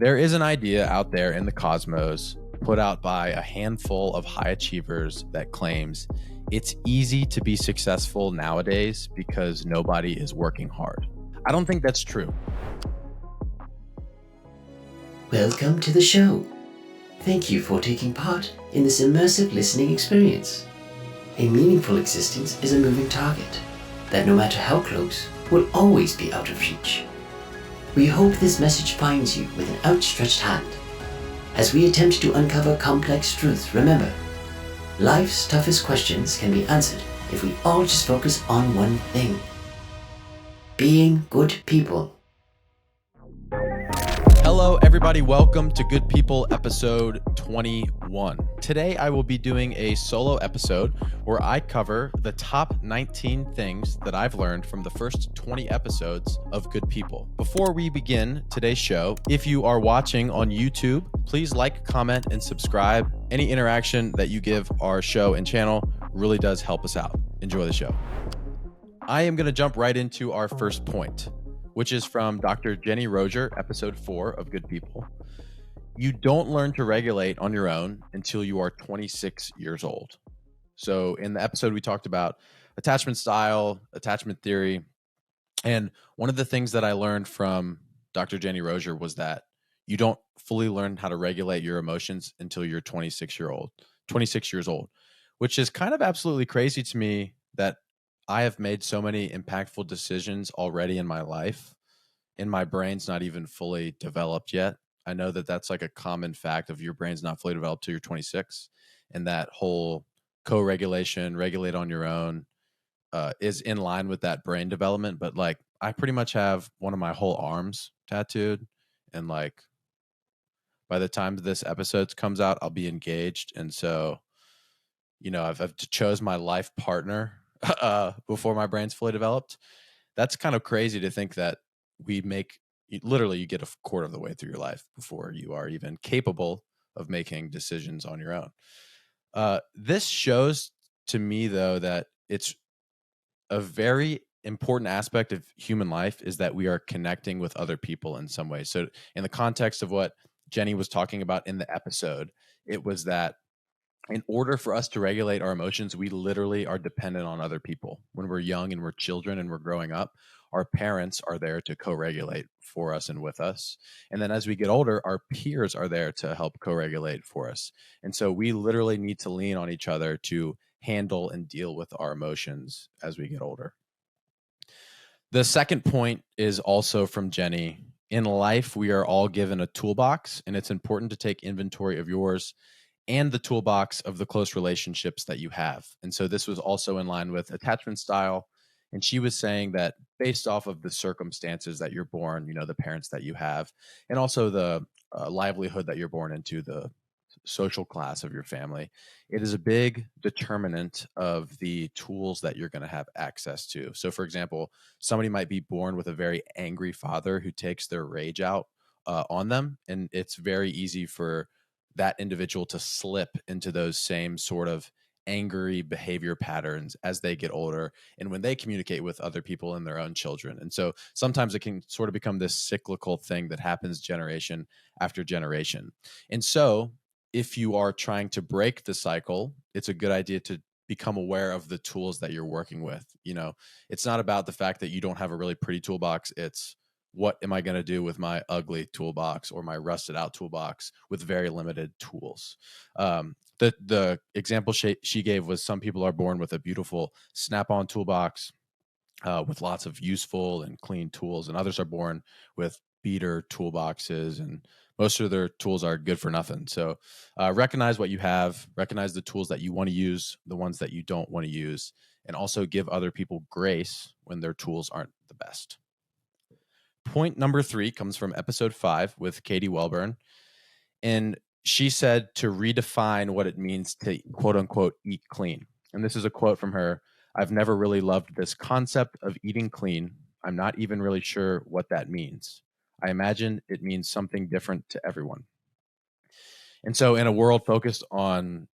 There is an idea out there in the cosmos put out by a handful of high achievers that claims it's easy to be successful nowadays because nobody is working hard. I don't think that's true. Welcome to the show. Thank you for taking part in this immersive listening experience. A meaningful existence is a moving target that, no matter how close, will always be out of reach. We hope this message finds you with an outstretched hand. As we attempt to uncover complex truths, remember, life's toughest questions can be answered if we all just focus on one thing: being good people. Hello, everybody. Welcome to Good People episode 21. Today, I will be doing a solo episode where I cover the top 19 things that I've learned from the first 20 episodes of Good People. Before we begin today's show, if you are watching on YouTube, please like, comment, and subscribe. Any interaction that you give our show and channel really does help us out. Enjoy the show. I am going to jump right into our first point, which is from Dr. Jenny Roger, episode 4 of Good People. You don't learn to regulate on your own until you are 26 years old. So in the episode, we talked about attachment style, attachment theory. And one of the things that I learned from Dr. Jenny Roger was that you don't fully learn how to regulate your emotions until you're 26 years old, which is kind of absolutely crazy to me that I have made so many impactful decisions already in my life, and my brain's not even fully developed yet. I know that that's like a common fact of your brain's not fully developed till you're 26, and that whole co-regulation, regulate on your own, is in line with that brain development. But like, I pretty much have one of my whole arms tattooed, and like by the time this episode comes out, I'll be engaged, and so I've chose my life partner before my brain's fully developed. That's kind of crazy to think that literally you get a quarter of the way through your life before you are even capable of making decisions on your own. This shows to me, though, that it's a very important aspect of human life is that we are connecting with other people in some way. So in the context of what Jenny was talking about in the episode, it was that in order for us to regulate our emotions, we literally are dependent on other people. When we're young and we're children and we're growing up, our parents are there to co-regulate for us and with us. And then as we get older, our peers are there to help co-regulate for us. And so we literally need to lean on each other to handle and deal with our emotions as we get older. The second point is also from Jenny. In life, we are all given a toolbox, and it's important to take inventory of yours and the toolbox of the close relationships that you have. And so this was also in line with attachment style. And she was saying that based off of the circumstances that you're born, the parents that you have, and also the livelihood that you're born into, the social class of your family, it is a big determinant of the tools that you're going to have access to. So for example, somebody might be born with a very angry father who takes their rage out on them. And it's very easy for that individual to slip into those same sort of angry behavior patterns as they get older and when they communicate with other people and their own children. And so sometimes it can sort of become this cyclical thing that happens generation after generation. And so if you are trying to break the cycle, it's a good idea to become aware of the tools that you're working with. It's not about the fact that you don't have a really pretty toolbox. It's what am I going to do with my ugly toolbox or my rusted out toolbox with very limited tools? The example she gave was some people are born with a beautiful snap-on toolbox with lots of useful and clean tools, and others are born with beater toolboxes, and most of their tools are good for nothing. So recognize what you have, recognize the tools that you want to use, the ones that you don't want to use, and also give other people grace when their tools aren't the best. Point number 3 comes from episode 5 with Katie Welburn. And she said to redefine what it means to quote unquote eat clean. And this is a quote from her. I've never really loved this concept of eating clean. I'm not even really sure what that means. I imagine it means something different to everyone. And so in a world focused on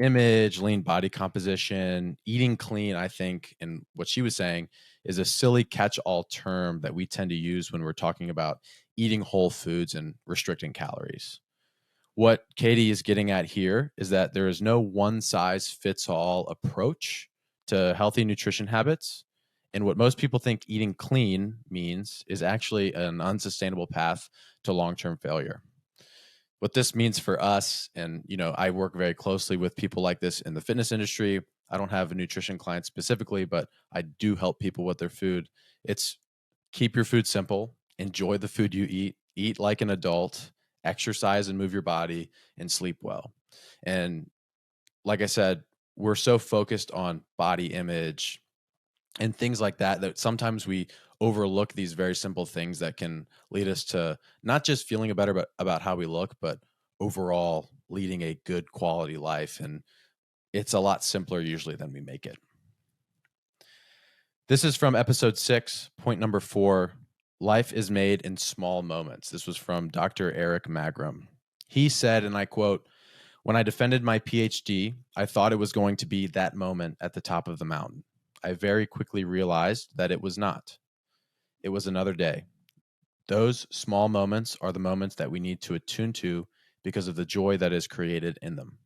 image, lean body composition, eating clean, I think, and what she was saying is a silly catch-all term that we tend to use when we're talking about eating whole foods and restricting calories. What Katie is getting at here is that there is no one size fits all approach to healthy nutrition habits. And what most people think eating clean means is actually an unsustainable path to long term failure. What this means for us, and I work very closely with people like this in the fitness industry. I don't have a nutrition client specifically, but I do help people with their food. It's keep your food simple, enjoy the food you eat like an adult, exercise and move your body, and sleep well. And like I said, we're so focused on body image and things like that that sometimes we overlook these very simple things that can lead us to not just feeling better about how we look, but overall leading a good quality life. And it's a lot simpler usually than we make it. This is from episode 6, point number 4. Life is made in small moments. This was from Dr. Eric Magram. He said, and I quote, "When I defended my PhD, I thought it was going to be that moment at the top of the mountain. I very quickly realized that it was not. It was another day. Those small moments are the moments that we need to attune to because of the joy that is created in them.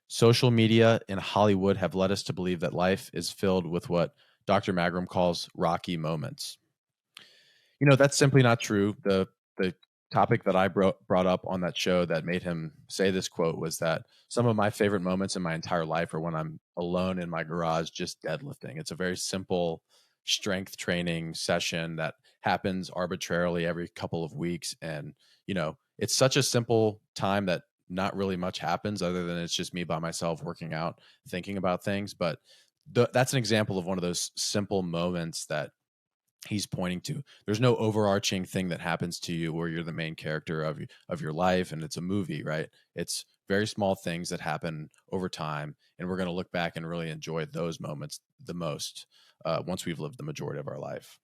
Social media and Hollywood have led us to believe that life is filled with what Dr. Magram calls rocky moments. That's simply not true. The topic that I brought up on that show that made him say this quote was that some of my favorite moments in my entire life are when I'm alone in my garage just deadlifting. It's a very simple strength training session that happens arbitrarily every couple of weeks. And, it's such a simple time that not really much happens other than it's just me by myself working out, thinking about things. But that's an example of one of those simple moments that he's pointing to. There's no overarching thing that happens to you where you're the main character of your life and it's a movie, right? It's very small things that happen over time, and we're going to look back and really enjoy those moments the most once we've lived the majority of our life.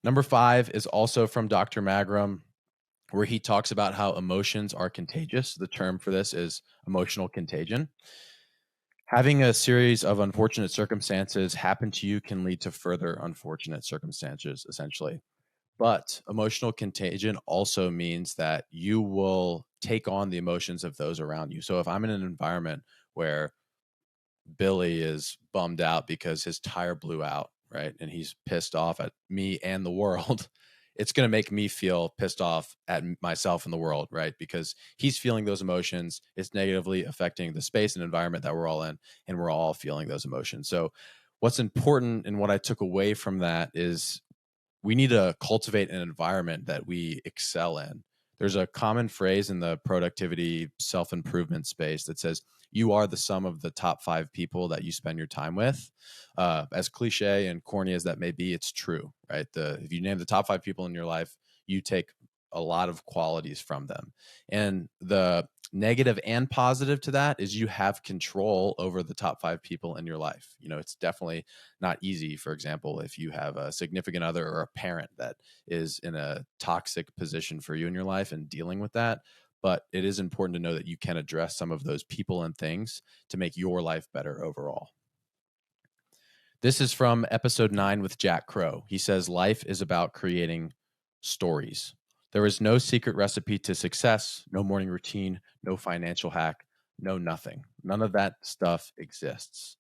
Number 5 is also from Dr. Magram, where he talks about how emotions are contagious. The term for this is emotional contagion. Having a series of unfortunate circumstances happen to you can lead to further unfortunate circumstances, essentially. But emotional contagion also means that you will take on the emotions of those around you. So if I'm in an environment where Billy is bummed out because his tire blew out, right? And he's pissed off at me and the world. It's going to make me feel pissed off at myself and the world, right? Because he's feeling those emotions. It's negatively affecting the space and environment that we're all in, and we're all feeling those emotions. So, what's important and what I took away from that is we need to cultivate an environment that we excel in. There's a common phrase in the productivity self-improvement space that says you are the sum of the top 5 people that you spend your time with. As cliche and corny as that may be, it's true, right? If you name the top 5 people in your life, you take a lot of qualities from them. And the negative and positive to that is you have control over the top 5 people in your life. It's definitely not easy. For example, if you have a significant other or a parent that is in a toxic position for you in your life and dealing with that. But it is important to know that you can address some of those people and things to make your life better overall. This is from episode 9 with Jack Crow. He says, life is about creating stories. There is no secret recipe to success, no morning routine, no financial hack, no nothing. None of that stuff exists.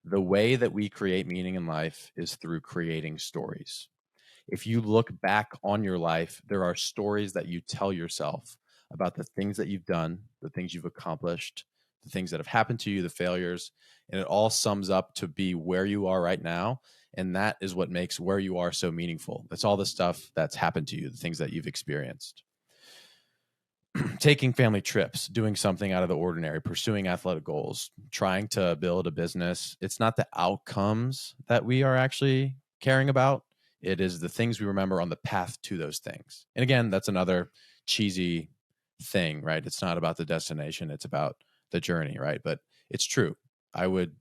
The way that we create meaning in life is through creating stories. If you look back on your life, there are stories that you tell yourself about the things that you've done, the things you've accomplished, the things that have happened to you, the failures, and it all sums up to be where you are right now. And that is what makes where you are so meaningful. That's all the stuff that's happened to you, the things that you've experienced. Taking family trips, doing something out of the ordinary, pursuing athletic goals, trying to build a business. It's not the outcomes that we are actually caring about. It is the things we remember on the path to those things. And again, that's another cheesy thing, right? It's not about the destination, it's about the journey, right? But it's true. I would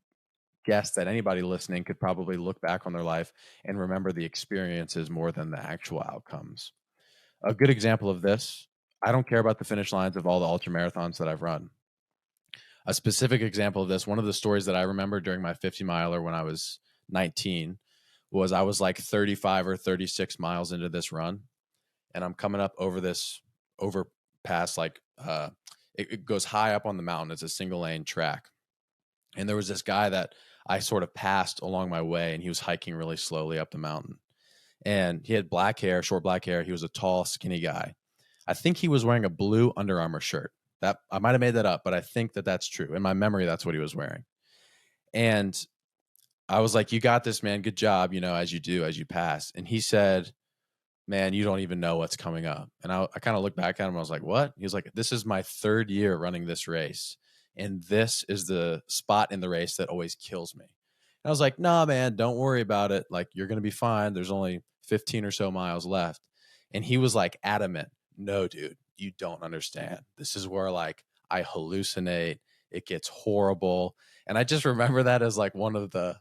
guess that anybody listening could probably look back on their life and remember the experiences more than the actual outcomes. A good example of this, I don't care about the finish lines of all the ultra marathons that I've run. A specific example of this, one of the stories that I remember during my 50 miler when I was 2019 was I was like 35 or 36 miles into this run, and I'm coming up over this overpass, like it goes high up on the mountain. It's a single lane track. And there was this guy that I sort of passed along my way, and he was hiking really slowly up the mountain. And he had black hair, short black hair. He was a tall, skinny guy. I think he was wearing a blue Under Armour shirt. That I might have made that up, but I think that that's true. In my memory, that's what he was wearing. And I was like, "You got this, man. Good job." As you do, as you pass. And he said, "Man, you don't even know what's coming up." And I kind of looked back at him. I was like, "What?" He was like, "This is my third year running this race, and this is the spot in the race that always kills me." And I was like, "Nah, man, don't worry about it. Like, you're gonna be fine. There's only 15 or so miles left." And he was like adamant, "No, dude, you don't understand. This is where like I hallucinate. It gets horrible." And I just remember that as like one of the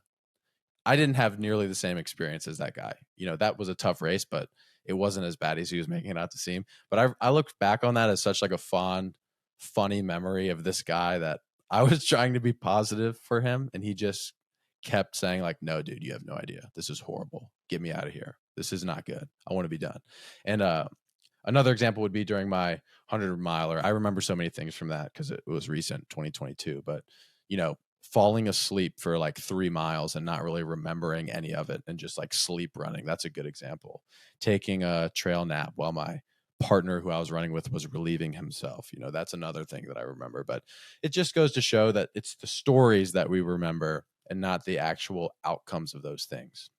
I didn't have nearly the same experience as that guy. That was a tough race, but it wasn't as bad as he was making it out to seem. But I looked back on that as such like a fond, funny memory of this guy that I was trying to be positive for him, and he just kept saying like, "No, dude, you have no idea. This is horrible. Get me out of here. This is not good. I want to be done." And another example would be during my 100 miler. I remember so many things from that because it was recent, 2022. But falling asleep for like 3 miles and not really remembering any of it and just like sleep running. That's a good example. Taking a trail nap while my partner who I was running with was relieving himself. That's another thing that I remember. But it just goes to show that it's the stories that we remember and not the actual outcomes of those things.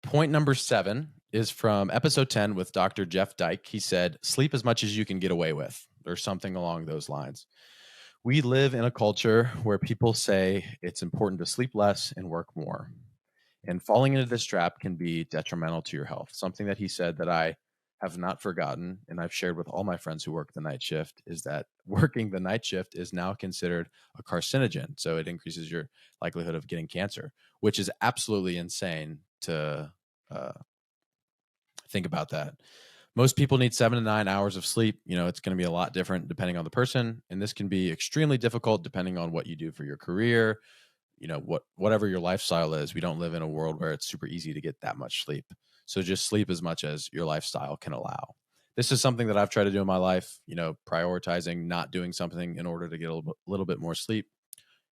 Point number 7 is from episode 10 with Dr. Jeff Dyke. He said, "Sleep as much as you can get away with," or something along those lines. We live in a culture where people say it's important to sleep less and work more. And falling into this trap can be detrimental to your health. Something that he said that I have not forgotten, and I've shared with all my friends who work the night shift, is that working the night shift is now considered a carcinogen. So it increases your likelihood of getting cancer, which is absolutely insane to uh, think about that. Most people need 7 to 9 hours of sleep. It's going to be a lot different depending on the person. And this can be extremely difficult depending on what you do for your career, whatever your lifestyle is. We don't live in a world where it's super easy to get that much sleep. So just sleep as much as your lifestyle can allow. This is something that I've tried to do in my life, prioritizing not doing something in order to get a little bit more sleep.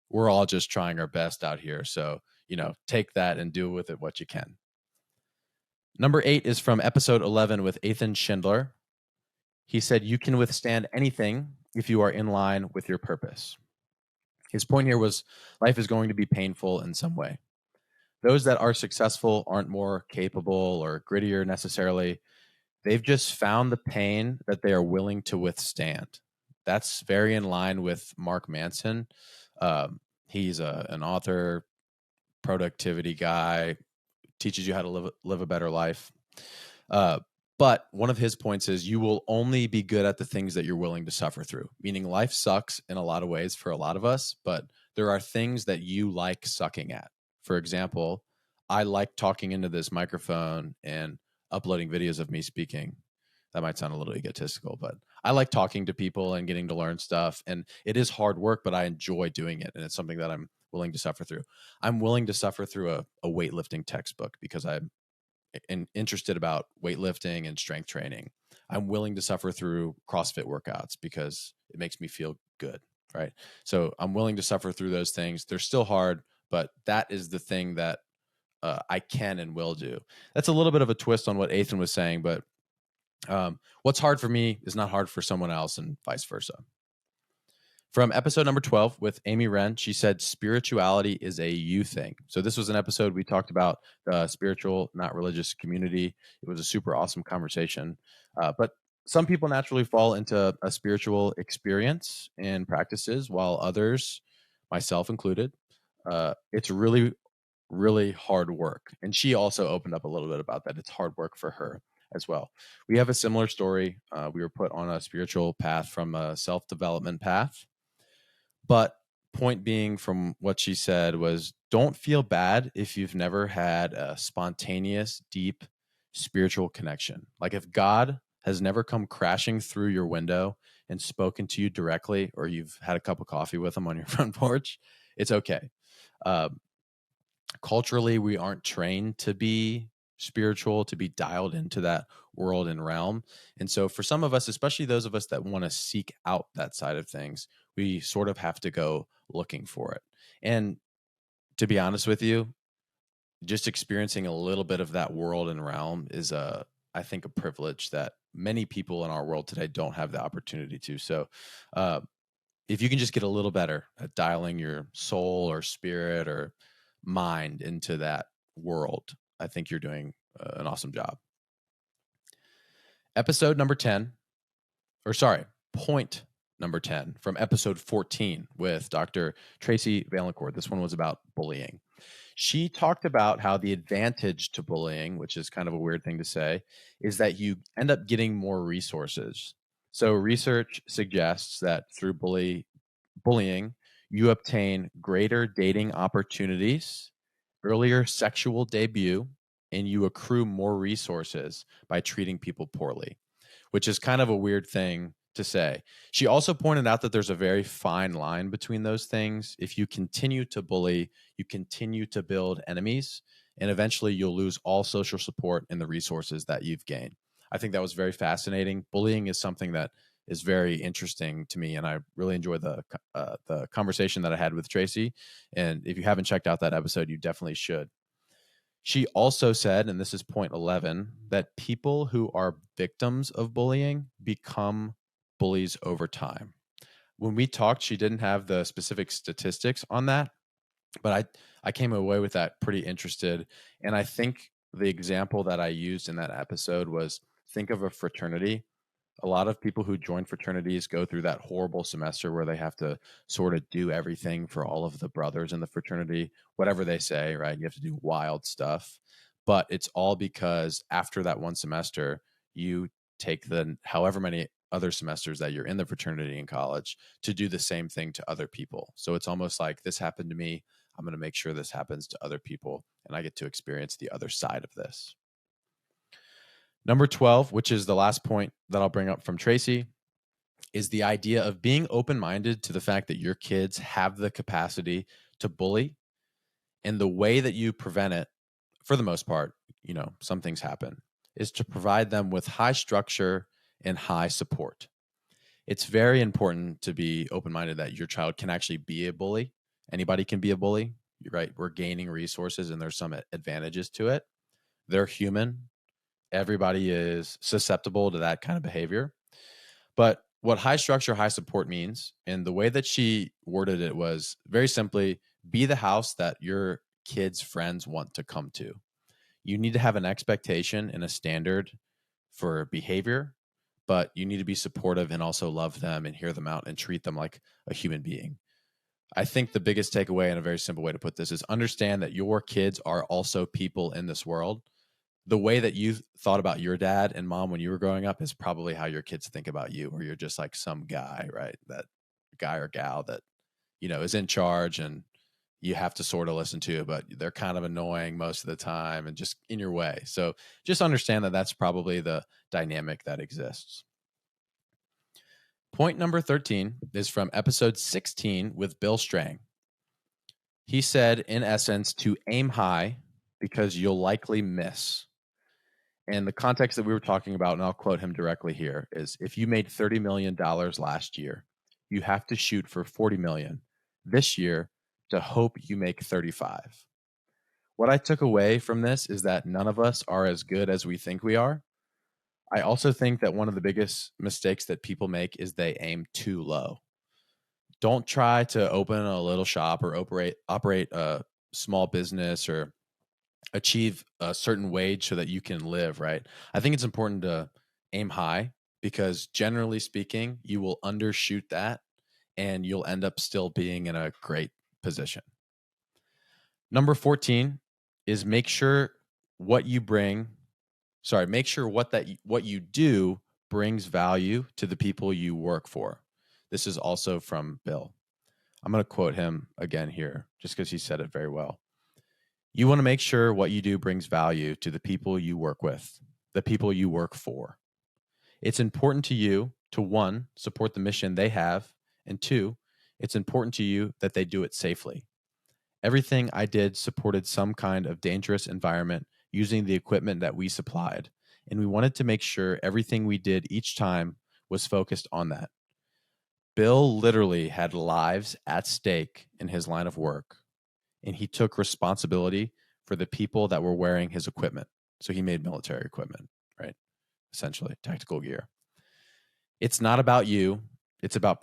We're all just trying our best out here. So, take that and do with it what you can. Number 8 is from episode 11 with Ethan Schindler. He said, "You can withstand anything if you are in line with your purpose." His point here was life is going to be painful in some way. Those that are successful aren't more capable or grittier necessarily. They've just found the pain that they are willing to withstand. That's very in line with Mark Manson. He's an author, productivity guy, teaches you how to live a better life. But one of his points is you will only be good at the things that you're willing to suffer through, meaning life sucks in a lot of ways for a lot of us, but there are things that you like sucking at. For example, I like talking into this microphone and uploading videos of me speaking. That might sound a little egotistical, but I like talking to people and getting to learn stuff. And it is hard work, but I enjoy doing it. And it's something that I'm willing to suffer through. I'm willing to suffer through a weightlifting textbook because I'm interested about weightlifting and strength training. I'm willing to suffer through CrossFit workouts because it makes me feel good, right? So I'm willing to suffer through those things. They're still hard, but that is the thing that I can and will do. That's a little bit of a twist on what Ethan was saying, but what's hard for me is not hard for someone else and vice versa. From episode number 12 with Amy Wren, she said, "Spirituality is a you thing." So this was an episode we talked about the spiritual, not religious community. It was a super awesome conversation. But some people naturally fall into a spiritual experience and practices, while others, myself included, it's really, really hard work. And she also opened up a little bit about that. It's hard work for her as well. We have a similar story. We were put on a spiritual path from a self-development path. But point being from what she said was, don't feel bad if you've never had a spontaneous, deep spiritual connection. Like if God has never come crashing through your window and spoken to you directly, or you've had a cup of coffee with him on your front porch, it's okay. Culturally, we aren't trained to be spiritual, to be dialed into that world and realm. And so for some of us, especially those of us that want to seek out that side of things, we sort of have to go looking for it. And to be honest with you, just experiencing a little bit of that world and realm is I think a privilege that many people in our world today don't have the opportunity to. So uh, if you can just get a little better at dialing your soul or spirit or mind into that world, I think you're doing an awesome job. Episode number 10, or sorry, point number 10 from episode 14 with Dr. Tracy Valancourt. This one was about bullying. She talked about how the advantage to bullying, which is kind of a weird thing to say, is that you end up getting more resources. So research suggests that through bullying, you obtain greater dating opportunities, earlier sexual debut, and you accrue more resources by treating people poorly, which is kind of a weird thing to say. She also pointed out that there's a very fine line between those things. If you continue to bully, you continue to build enemies, and eventually you'll lose all social support and the resources that you've gained. I think that was very fascinating. Bullying is something that is very interesting to me, and I really enjoy the conversation that I had with Tracy. And if you haven't checked out that episode, you definitely should. She also said, and this is point 11, that people who are victims of bullying become bullies over time. When we talked, she didn't have the specific statistics on that, but I came away with that pretty interested. And I think the example that I used in that episode was, think of a fraternity. A lot of people who join fraternities go through that horrible semester where they have to sort of do everything for all of the brothers in the fraternity, whatever they say, right? You have to do wild stuff. But it's all because after that one semester, you take the however many other semesters that you're in the fraternity in college to do the same thing to other people. So it's almost like, this happened to me, I'm going to make sure this happens to other people, and I get to experience the other side of this. Number 12, which is the last point that I'll bring up from Tracy, is the idea of being open minded to the fact that your kids have the capacity to bully. And the way that you prevent it, for the most part, some things happen, is to provide them with high structure and high support. It's very important to be open minded that your child can actually be a bully. Anybody can be a bully, right? We're gaining resources and there's some advantages to it. They're human. Everybody is susceptible to that kind of behavior. But what high structure, high support means, and the way that she worded it was very simply, be the house that your kids' friends want to come to. You need to have an expectation and a standard for behavior, but you need to be supportive and also love them and hear them out and treat them like a human being. I think the biggest takeaway, and a very simple way to put this, is understand that your kids are also people in this world. The way that you thought about your dad and mom when you were growing up is probably how your kids think about you, or you're just like some guy, right? That guy or gal that, is in charge and you have to sort of listen to, but they're kind of annoying most of the time and just in your way. So just understand that that's probably the dynamic that exists. Point number 13 is from episode 16 with Bill Strang. He said, in essence, to aim high because you'll likely miss. And the context that we were talking about, and I'll quote him directly here, is if you made $30 million last year, you have to shoot for 40 million this year to hope you make 35. What I took away from this is that none of us are as good as we think we are. I also think that one of the biggest mistakes that people make is they aim too low. Don't try to open a little shop or operate a small business or achieve a certain wage so that you can live, right? I think it's important to aim high because generally speaking, you will undershoot that and you'll end up still being in a great position. Number 14 is make sure what you do brings value to the people you work for. This is also from Bill. I'm going to quote him again here just because he said it very well. You want to make sure what you do brings value to the people you work with, the people you work for. It's important to you to, one, support the mission they have, and two, it's important to you that they do it safely. Everything I did supported some kind of dangerous environment using the equipment that we supplied, and we wanted to make sure everything we did each time was focused on that. Bill literally had lives at stake in his line of work, and he took responsibility for the people that were wearing his equipment. So he made military equipment, right? Essentially, tactical gear. It's not about you. It's about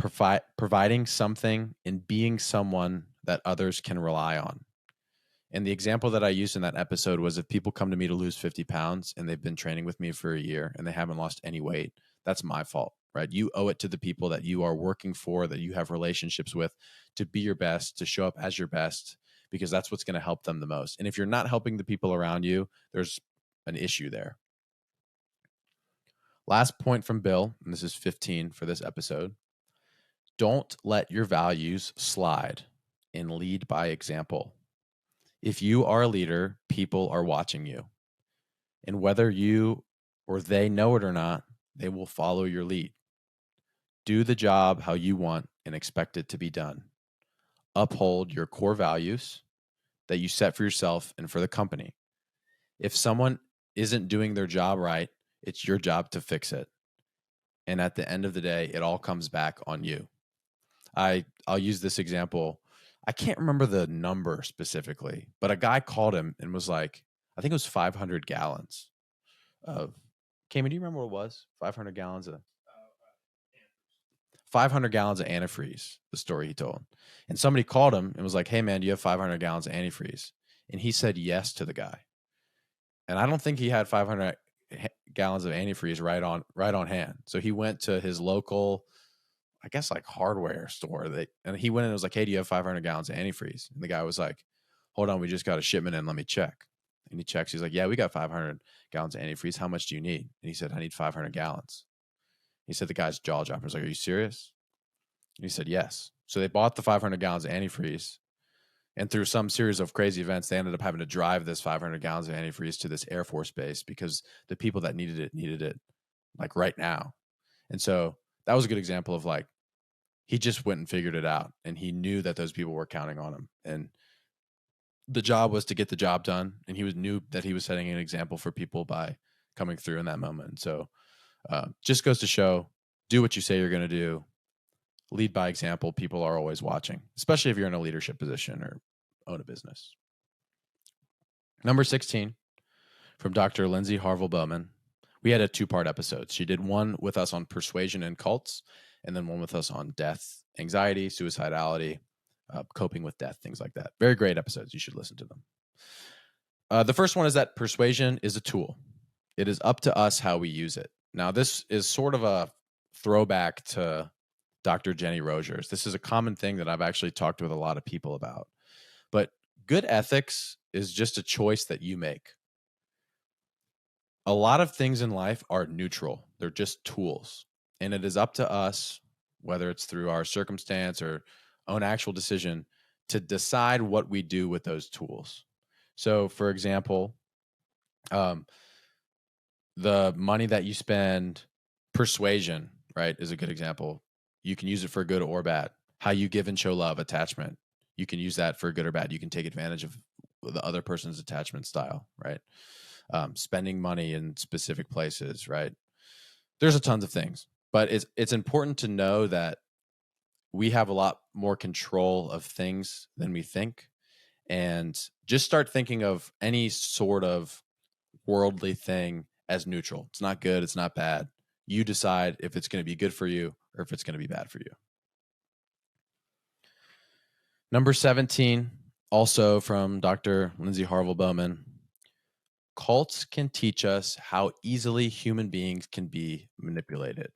providing something and being someone that others can rely on. And the example that I used in that episode was if people come to me to lose 50 pounds and they've been training with me for a year and they haven't lost any weight, that's my fault, right? You owe it to the people that you are working for, that you have relationships with, to be your best, to show up as your best, because that's what's going to help them the most. And if you're not helping the people around you, there's an issue there. Last point from Bill, and this is 15 for this episode. Don't let your values slide and lead by example. If you are a leader, people are watching you. And whether you or they know it or not, they will follow your lead. Do the job how you want and expect it to be done. Uphold your core values that you set for yourself and for the company. If someone isn't doing their job right, it's your job to fix it. And at the end of the day, it all comes back on you. I'll use this example. I can't remember the number specifically, but a guy called him and was like, I think it was 500 gallons of. Cayman, do you remember what it was? 500 gallons of 500 gallons of antifreeze. The story he told, and somebody called him and was like, "Hey man, do you have 500 gallons of antifreeze?" And he said yes to the guy. And I don't think he had 500 gallons of antifreeze right on hand. So he went to his local, I guess, like hardware store. And he went in and was like, "Hey, do you have 500 gallons of antifreeze?" And the guy was like, "Hold on, we just got a shipment in. Let me check." And he checks. He's like, "Yeah, we got 500 gallons of antifreeze. How much do you need?" And he said, "I need 500 gallons." He said the guy's jaw dropped. He was like, "Are you serious?" And he said, "Yes." So they bought the 500 gallons of antifreeze. And through some series of crazy events, they ended up having to drive this 500 gallons of antifreeze to this Air Force base because the people that needed it like right now. And so that was a good example of like, he just went and figured it out, and he knew that those people were counting on him. And the job was to get the job done, and knew that he was setting an example for people by coming through in that moment. So just goes to show, do what you say you're going to do, lead by example. People are always watching, especially if you're in a leadership position or own a business. Number 16 from Dr. Lindsay Harville Bowman. We had a 2-part episode. She did one with us on persuasion and cults, and then one with us on death, anxiety, suicidality, coping with death, things like that. Very great episodes. You should listen to them. The first one is that persuasion is a tool. It is up to us how we use it. Now, this is sort of a throwback to Dr. Jenny Rogers. This is a common thing that I've actually talked with a lot of people about. But good ethics is just a choice that you make. A lot of things in life are neutral. They're just tools. And it is up to us, whether it's through our circumstance or own actual decision, to decide what we do with those tools. So, for example, the money that you spend, persuasion, right, is a good example. You can use it for good or bad. How you give and show love, attachment. You can use that for good or bad. You can take advantage of the other person's attachment style, right? Spending money in specific places, right? There's a tons of things, but it's important to know that we have a lot more control of things than we think, and just start thinking of any sort of worldly thing as neutral. It's not good. It's not bad. You decide if it's going to be good for you or if it's going to be bad for you. Number 17, also from Dr. Lindsay Harville Bowman. Cults can teach us how easily human beings can be manipulated.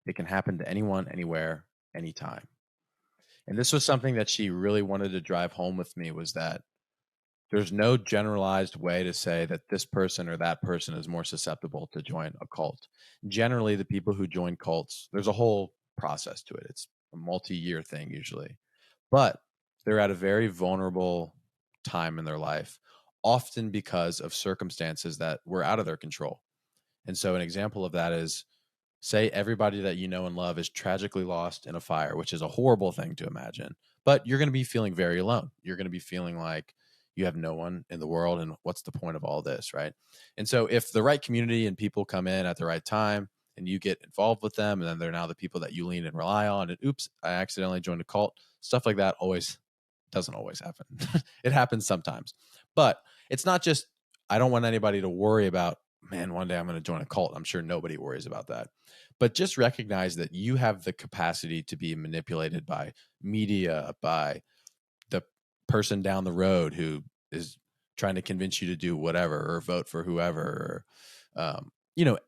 It can happen to anyone, anywhere, anytime. And this was something that she really wanted to drive home with me, was that there's no generalized way to say that this person or that person is more susceptible to join a cult. Generally, the people who join cults, there's a whole process to it. It's a multi-year thing usually, but they're at a very vulnerable time in their life, often because of circumstances that were out of their control. And so an example of that is Say everybody that you know and love is tragically lost in a fire, which is a horrible thing to imagine, but you're going to be feeling very alone. You're going to be feeling like you have no one in the world. And what's the point of all this? Right. And so if the right community and people come in at the right time and you get involved with them, and then they're now the people that you lean and rely on, and oops, I accidentally joined a cult, stuff like that always doesn't always happen. It happens sometimes, but it's not just, I don't want anybody to worry about, man, one day I'm going to join a cult. I'm sure nobody worries about that. But just recognize that you have the capacity to be manipulated by media, by the person down the road who is trying to convince you to do whatever or vote for whoever, or,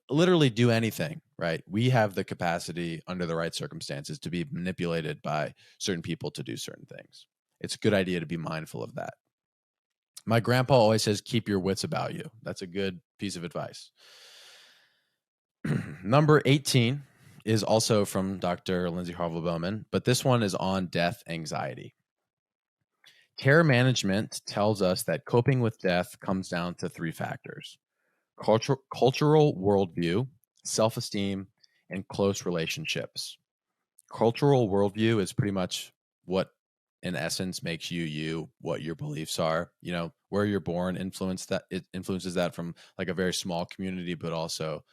literally do anything, right? We have the capacity under the right circumstances to be manipulated by certain people to do certain things. It's a good idea to be mindful of that. My grandpa always says, keep your wits about you. That's a good piece of advice. Number 18 is also from Dr. Lindsay Harville Bowman, but this one is on death anxiety. Care management tells us that coping with death comes down to three factors: cultural worldview, self-esteem, and close relationships. Cultural worldview is pretty much what, in essence, makes you you, what your beliefs are. Where you're born it influences that from like a very small community, but also,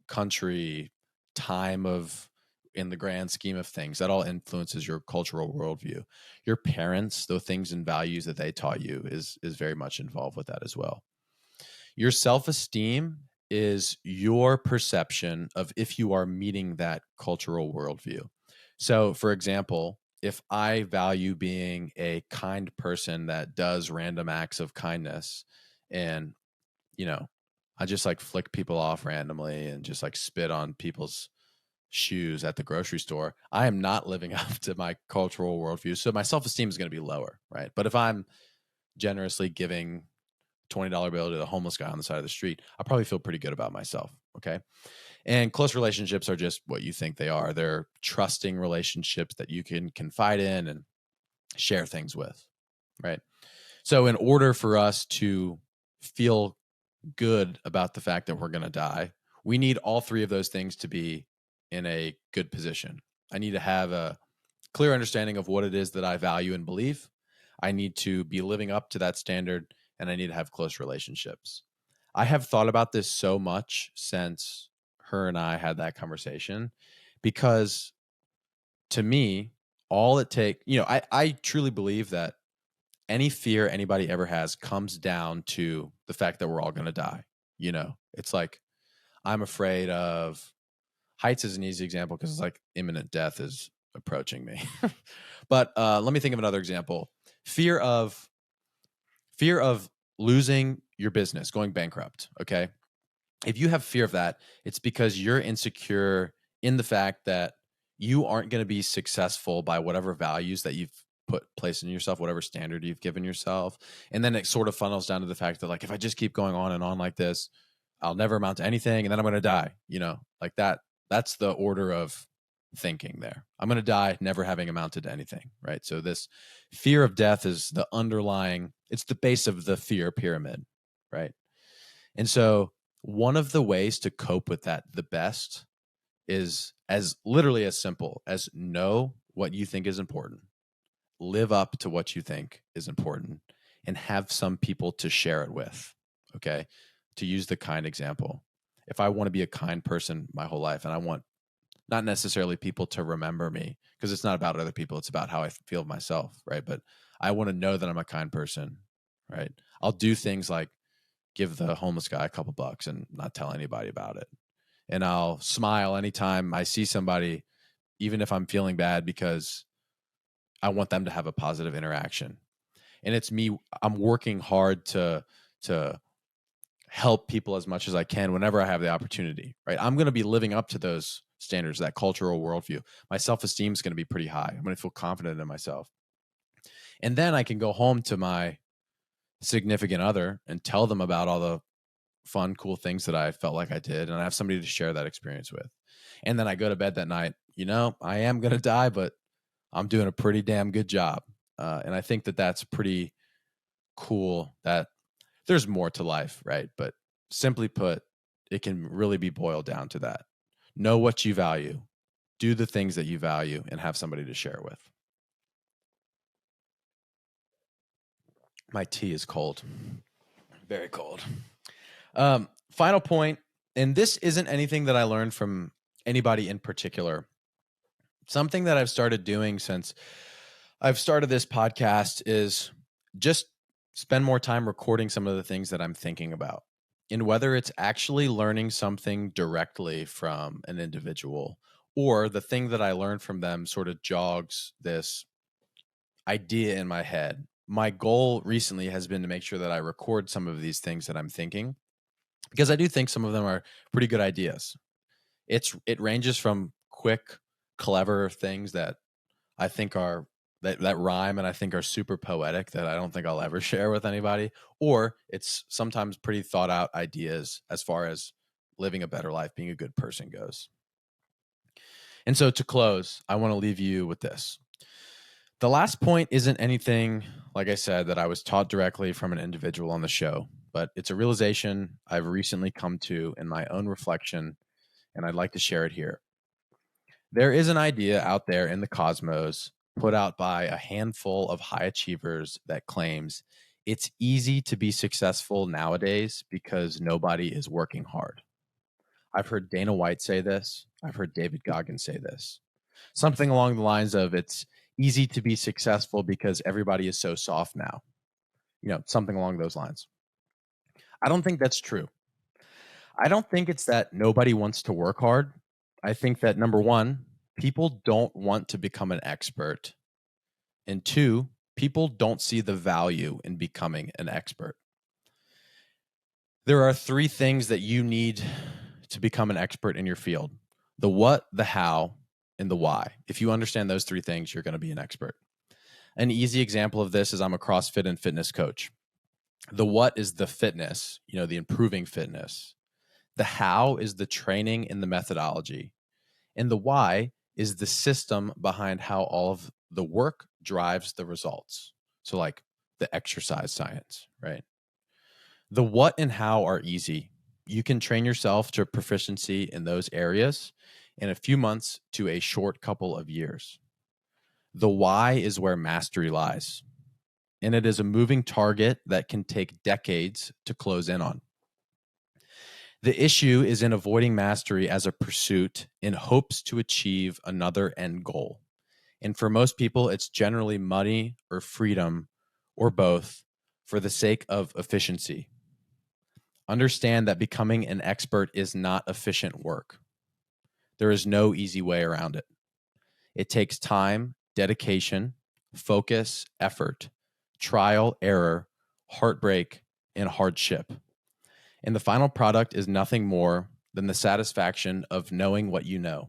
country, time of, in the grand scheme of things, that all influences your cultural worldview. Your parents, the things and values that they taught you is very much involved with that as well. Your self-esteem is your perception of if you are meeting that cultural worldview. So, for example, if I value being a kind person that does random acts of kindness, and, I just like flick people off randomly and just like spit on people's shoes at the grocery store, I am not living up to my cultural worldview. So my self-esteem is going to be lower, right? But if I'm generously giving $20 bill to the homeless guy on the side of the street, I'll probably feel pretty good about myself. Okay. And close relationships are just what you think they are. They're trusting relationships that you can confide in and share things with. Right. So in order for us to feel good about the fact that we're going to die, we need all three of those things to be in a good position. I need to have a clear understanding of what it is that I value and believe. I need to be living up to that standard, and I need to have close relationships. I have thought about this so much since her and I had that conversation, because to me, all it takes, I truly believe that any fear anybody ever has comes down to the fact that we're all going to die. It's like, I'm afraid of heights is an easy example because it's like imminent death is approaching me. But let me think of another example. Fear of losing your business, going bankrupt. Okay. If you have fear of that, it's because you're insecure in the fact that you aren't going to be successful by whatever values that you've put place in yourself, whatever standard you've given yourself. And then it sort of funnels down to the fact that, like, if I just keep going on and on like this, I'll never amount to anything, and then I'm going to die, like that. That's the order of thinking there. I'm going to die never having amounted to anything, right? So this fear of death is the underlying, it's the base of the fear pyramid, right? And so one of the ways to cope with that the best is as literally as simple as know what you think is important, live up to what you think is important, and have some people to share it with. Okay. To use the kind example, if I want to be a kind person my whole life, and I want not necessarily people to remember me, because it's not about other people, it's about how I feel myself, right? But I want to know that I'm a kind person, right? I'll do things like give the homeless guy a couple bucks and not tell anybody about it. And I'll smile anytime I see somebody, even if I'm feeling bad, because I want them to have a positive interaction. And it's me, I'm working hard to help people as much as I can whenever I have the opportunity, right? I'm going to be living up to those standards, that cultural worldview. My self-esteem is going to be pretty high. I'm going to feel confident in myself. And then I can go home to my significant other and tell them about all the fun, cool things that I felt like I did. And I have somebody to share that experience with. And then I go to bed that night, I am going to die, but I'm doing a pretty damn good job. And I think that that's pretty cool, that there's more to life, right? But simply put, it can really be boiled down to that. Know what you value, do the things that you value, and have somebody to share with. My tea is cold, very cold. Final point, and this isn't anything that I learned from anybody in particular. Something that I've started doing since I've started this podcast is just spend more time recording some of the things that I'm thinking about. And whether it's actually learning something directly from an individual or the thing that I learned from them sort of jogs this idea in my head. My goal recently has been to make sure that I record some of these things that I'm thinking, because I do think some of them are pretty good ideas. It ranges from quick, clever things that I think are that rhyme and I think are super poetic that I don't think I'll ever share with anybody, or it's sometimes pretty thought out ideas as far as living a better life, being a good person goes. And so to close, I want to leave you with this. The last point isn't anything, like I said, that I was taught directly from an individual on the show, but it's a realization I've recently come to in my own reflection, and I'd like to share it here. There is an idea out there in the cosmos put out by a handful of high achievers that claims it's easy to be successful nowadays because nobody is working hard. I've heard Dana White say this. I've heard David Goggins say this. Something along the lines of it's easy to be successful because everybody is so soft now. Something along those lines. I don't think that's true. I don't think it's that nobody wants to work hard. I think that number one, people don't want to become an expert. And two, people don't see the value in becoming an expert. There are three things that you need to become an expert in your field: the what, the how, and the why. If you understand those three things, you're going to be an expert. An easy example of this is I'm a CrossFit and fitness coach. The what is the fitness, the improving fitness. The how is the training and the methodology. And the why is the system behind how all of the work drives the results. So like the exercise science, right? The what and how are easy. You can train yourself to proficiency in those areas in a few months to a short couple of years. The why is where mastery lies, and it is a moving target that can take decades to close in on. The issue is in avoiding mastery as a pursuit in hopes to achieve another end goal. And for most people, it's generally money or freedom or both for the sake of efficiency. Understand that becoming an expert is not efficient work. There is no easy way around it. It takes time, dedication, focus, effort, trial, error, heartbreak, and hardship. And the final product is nothing more than the satisfaction of knowing what you know,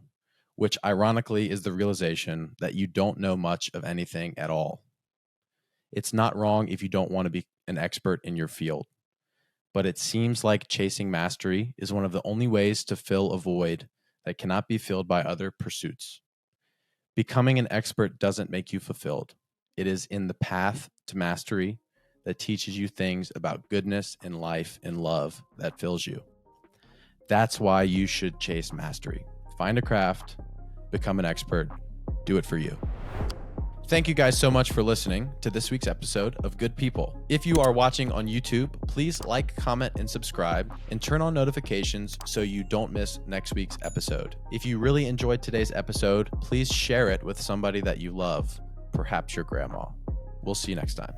which ironically is the realization that you don't know much of anything at all. It's not wrong if you don't want to be an expert in your field, but it seems like chasing mastery is one of the only ways to fill a void that cannot be filled by other pursuits. Becoming an expert doesn't make you fulfilled. It is in the path to mastery that teaches you things about goodness and life and love that fills you. That's why you should chase mastery. Find a craft, become an expert, do it for you. Thank you guys so much for listening to this week's episode of Good People. If you are watching on YouTube, please like, comment, and subscribe, and turn on notifications so you don't miss next week's episode. If you really enjoyed today's episode, please share it with somebody that you love, perhaps your grandma. We'll see you next time.